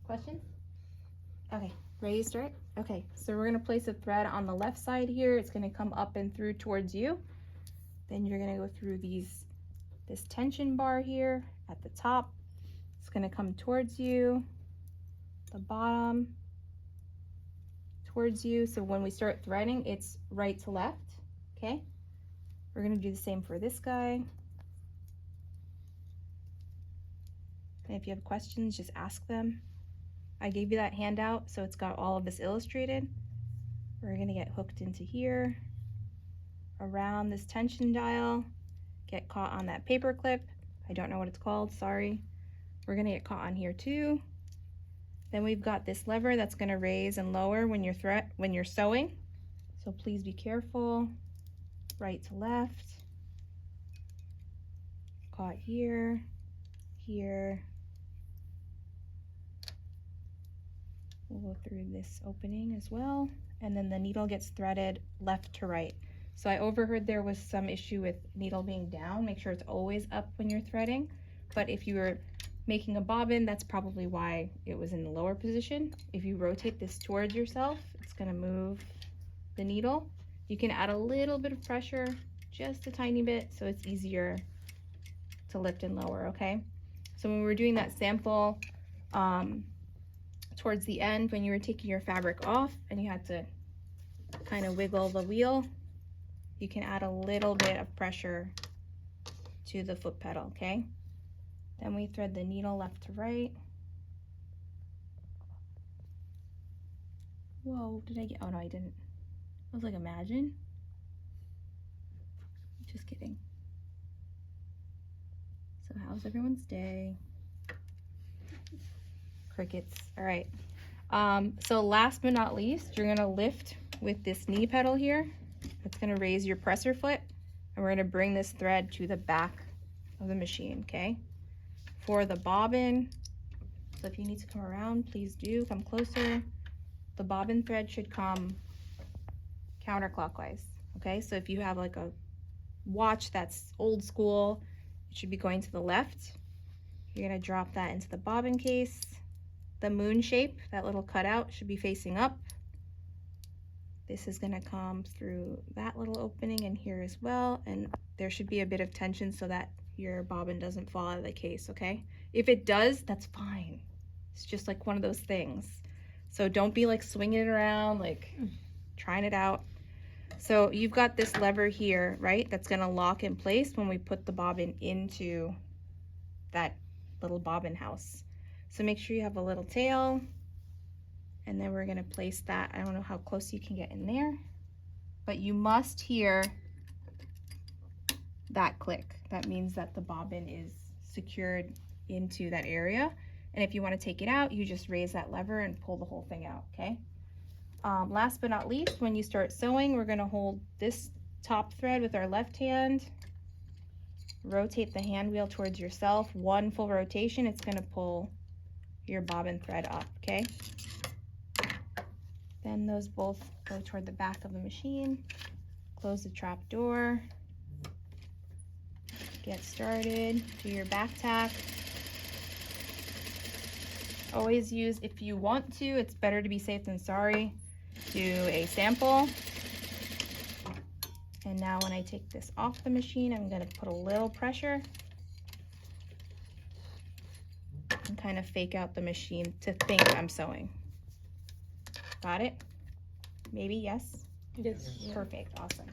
Questions? Okay, ready to start? Okay, so we're gonna place a thread on the left side here. It's gonna come up and through towards you. Then you're gonna go through this tension bar here at the top. It's gonna come towards you, the bottom, towards you. So when we start threading, it's right to left, okay? We're gonna do the same for this guy. And if you have questions, just ask them. I gave you that handout, so it's got all of this illustrated. We're gonna get hooked into here, around this tension dial, get caught on that paper clip. I don't know what it's called, sorry. We're gonna get caught on here too. Then we've got this lever that's gonna raise and lower when you're sewing. So please be careful, right to left. Caught here, here. We'll go through this opening as well. And then the needle gets threaded left to right. So I overheard there was some issue with needle being down. Make sure it's always up when you're threading. But if you were making a bobbin, that's probably why it was in the lower position. If you rotate this towards yourself, it's gonna move the needle. You can add a little bit of pressure, just a tiny bit, so it's easier to lift and lower, okay? So when we were doing that sample, towards the end, when you were taking your fabric off and you had to kind of wiggle the wheel, you can add a little bit of pressure to the foot pedal, okay? Then we thread the needle left to right. Whoa, did I get, oh no, I didn't. I was like, imagine. Just kidding. So how's everyone's day? Crickets. All right. So last but not least, you're gonna lift with this knee pedal here. It's gonna raise your presser foot, and we're gonna bring this thread to the back of the machine, okay? For the bobbin, so if you need to come around, please do come closer. The bobbin thread should come counterclockwise, okay? So if you have like a watch that's old school, it should be going to the left. You're gonna drop that into the bobbin case. The moon shape, that little cutout, should be facing up. This is gonna come through that little opening in here as well, and there should be a bit of tension so that your bobbin doesn't fall out of the case, okay? If it does, that's fine. It's just like one of those things. So don't be like swinging it around, like trying it out. So you've got this lever here, right? That's gonna lock in place when we put the bobbin into that little bobbin house. So make sure you have a little tail, and then we're gonna place that. I don't know how close you can get in there, but you must hear that click. That means that the bobbin is secured into that area. And if you wanna take it out, you just raise that lever and pull the whole thing out, okay? Last but not least, when you start sewing, we're gonna hold this top thread with our left hand, rotate the hand wheel towards yourself. One full rotation, it's gonna pull your bobbin thread up, okay? Then those both go toward the back of the machine. Close the trap door. Get started, do your back tack. Always use, if you want to, it's better to be safe than sorry, do a sample. And now when I take this off the machine, I'm gonna put a little pressure and kind of fake out the machine to think I'm sewing. Got it? Maybe, yes? Yes. Perfect, awesome.